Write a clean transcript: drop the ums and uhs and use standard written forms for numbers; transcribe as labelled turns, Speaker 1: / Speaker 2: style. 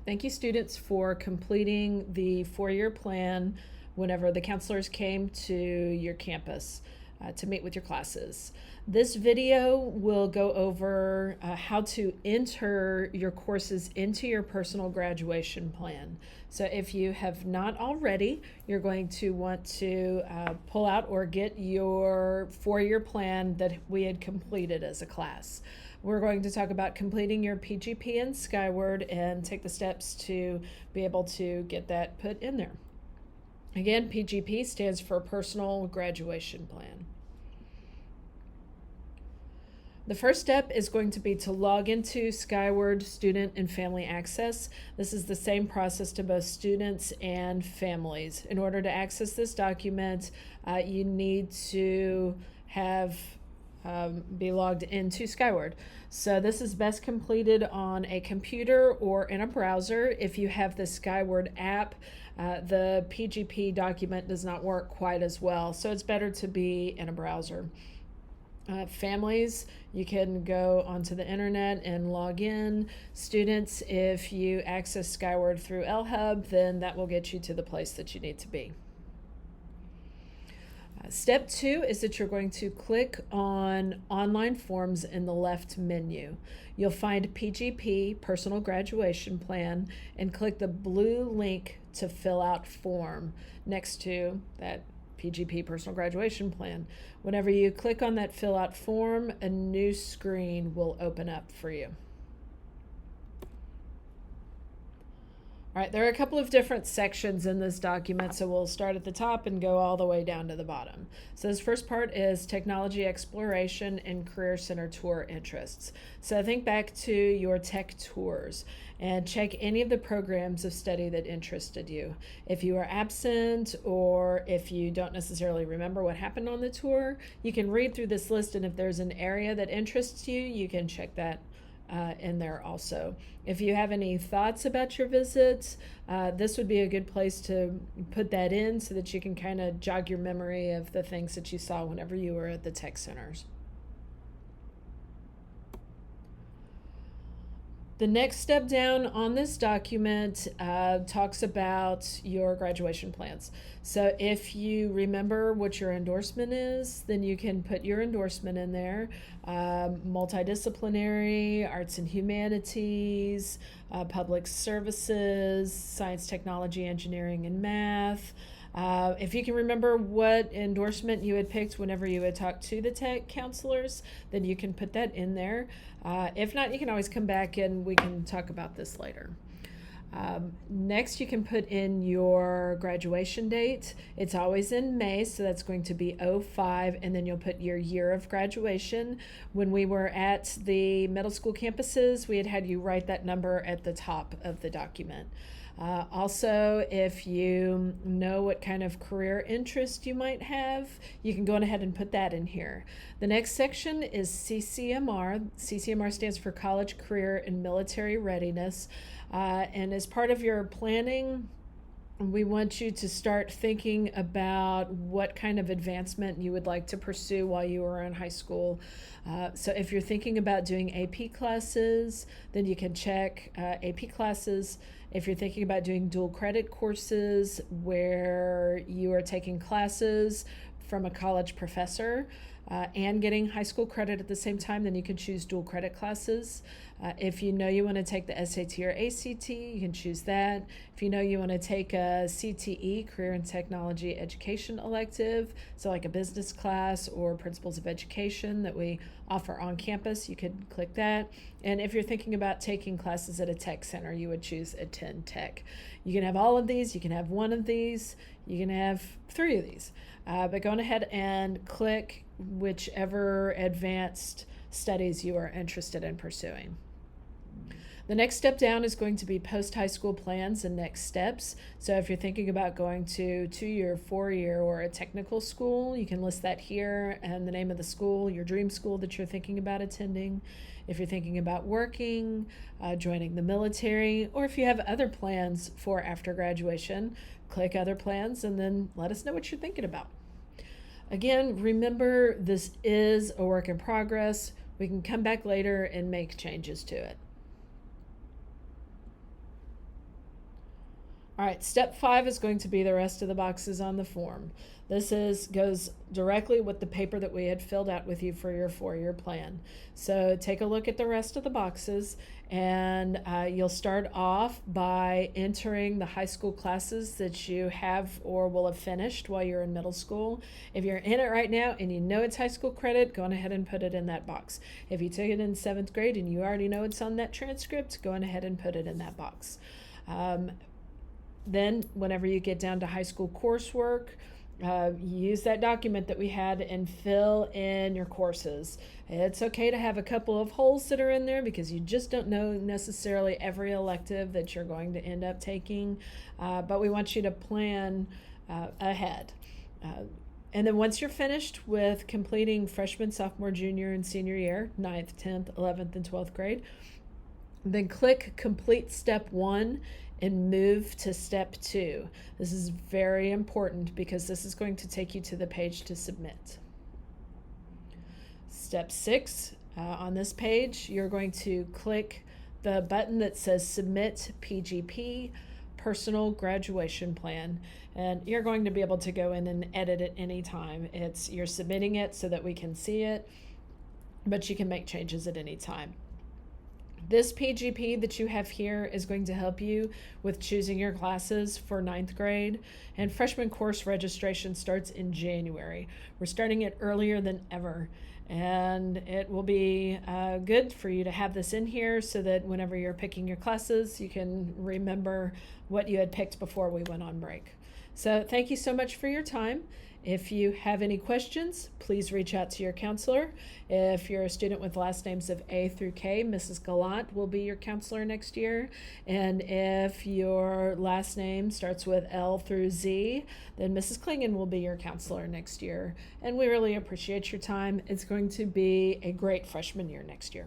Speaker 1: Thank you, students, for completing the four-year plan whenever the counselors came to your campus to meet with your classes. This video will go over how to enter your courses into your personal graduation plan. So if you have not already, you're going to want to pull out or get your four-year plan that we had completed as a class. We're going to talk about completing your PGP in Skyward and take the steps to be able to get that put in there. Again, PGP stands for Personal Graduation Plan. The first step is going to be to log into Skyward Student and Family Access. This is the same process to both students and families. In order to access this document, you need to be logged into Skyward. So this is best completed on a computer or in a browser. If you have the Skyward app, the PGP document does not work quite as well, so it's better to be in a browser. Families, you can go onto the internet and log in. Students, if you access Skyward through LHub, then that will get you to the place that you need to be. Step 2 is that you're going to click on online forms in the left menu. You'll find PGP, Personal Graduation Plan, and click the blue link to fill out form next to that PGP Personal Graduation Plan. Whenever you click on that fill out form, a new screen will open up for you. All right, there are a couple of different sections in this document, so we'll start at the top and go all the way down to the bottom. So this first part is technology exploration and career center tour interests. So think back to your tech tours and check any of the programs of study that interested you. If you are absent or if you don't necessarily remember what happened on the tour, you can read through this list, and if there's an area that interests you, you can check that in there also. If you have any thoughts about your visits, this would be a good place to put that in so that you can kind of jog your memory of the things that you saw whenever you were at the tech centers. The next step down on this document talks about your graduation plans. So if you remember what your endorsement is, then you can put your endorsement in there. Multidisciplinary, arts and humanities, public services, science, technology, engineering, and math. If you can remember what endorsement you had picked whenever you had talked to the tech counselors, then you can put that in there. If not, you can always come back and we can talk about this later. Next, you can put in your graduation date. It's always in May, so that's going to be 05, and then you'll put your year of graduation. When we were at the middle school campuses, we had you write that number at the top of the document. Also, if you know what kind of career interest you might have, you can go ahead and put that in here. The next section is CCMR. CCMR stands for College, Career, and Military Readiness. And as part of your planning, we want you to start thinking about what kind of advancement you would like to pursue while you are in high school. So if you're thinking about doing AP classes, then you can check AP classes. If you're thinking about doing dual credit courses where you are taking classes from a college professor and getting high school credit at the same time, then you can choose dual credit classes. If you know you want to take the SAT or ACT, you can choose that. If you know you want to take a CTE, Career and Technology Education elective, so like a business class or Principles of Education that we offer on campus, you could click that. And if you're thinking about taking classes at a tech center, you would choose Attend Tech. You can have all of these, you can have one of these, you can have 3 of these. But go ahead and click whichever advanced studies you are interested in pursuing. The next step down is going to be post-high school plans and next steps. So if you're thinking about going to 2-year, 4-year, or a technical school, you can list that here and the name of the school, your dream school that you're thinking about attending. If you're thinking about working, joining the military, or if you have other plans for after graduation, click other plans and then let us know what you're thinking about. Again, remember this is a work in progress. We can come back later and make changes to it. All right, step 5 is going to be the rest of the boxes on the form. Goes directly with the paper that we had filled out with you for your 4-year plan. So take a look at the rest of the boxes, and you'll start off by entering the high school classes that you have or will have finished while you're in middle school. If you're in it right now and you know it's high school credit, go on ahead and put it in that box. If you took it in 7th grade and you already know it's on that transcript, go on ahead and put it in that box. Then whenever you get down to high school coursework, use that document that we had and fill in your courses. It's okay to have a couple of holes that are in there because you just don't know necessarily every elective that you're going to end up taking, but we want you to plan ahead. And then once you're finished with completing freshman, sophomore, junior, and senior year, 9th, 10th, 11th, and 12th grade, then click complete step 1 and move to step 2. This is very important because this is going to take you to the page to submit. Step 6, on this page, you're going to click the button that says Submit PGP, Personal Graduation Plan, and you're going to be able to go in and edit it anytime. You're submitting it so that we can see it, but you can make changes at any time. This PGP that you have here is going to help you with choosing your classes for 9th grade, and freshman course registration starts in January. We're starting it earlier than ever, and it will be good for you to have this in here so that whenever you're picking your classes, you can remember what you had picked before we went on break. So thank you so much for your time. If you have any questions, please reach out to your counselor. If you're a student with last names of A through K, Mrs. Gallant will be your counselor next year. And if your last name starts with L through Z, then Mrs. Klingon will be your counselor next year. And we really appreciate your time. It's going to be a great freshman year next year.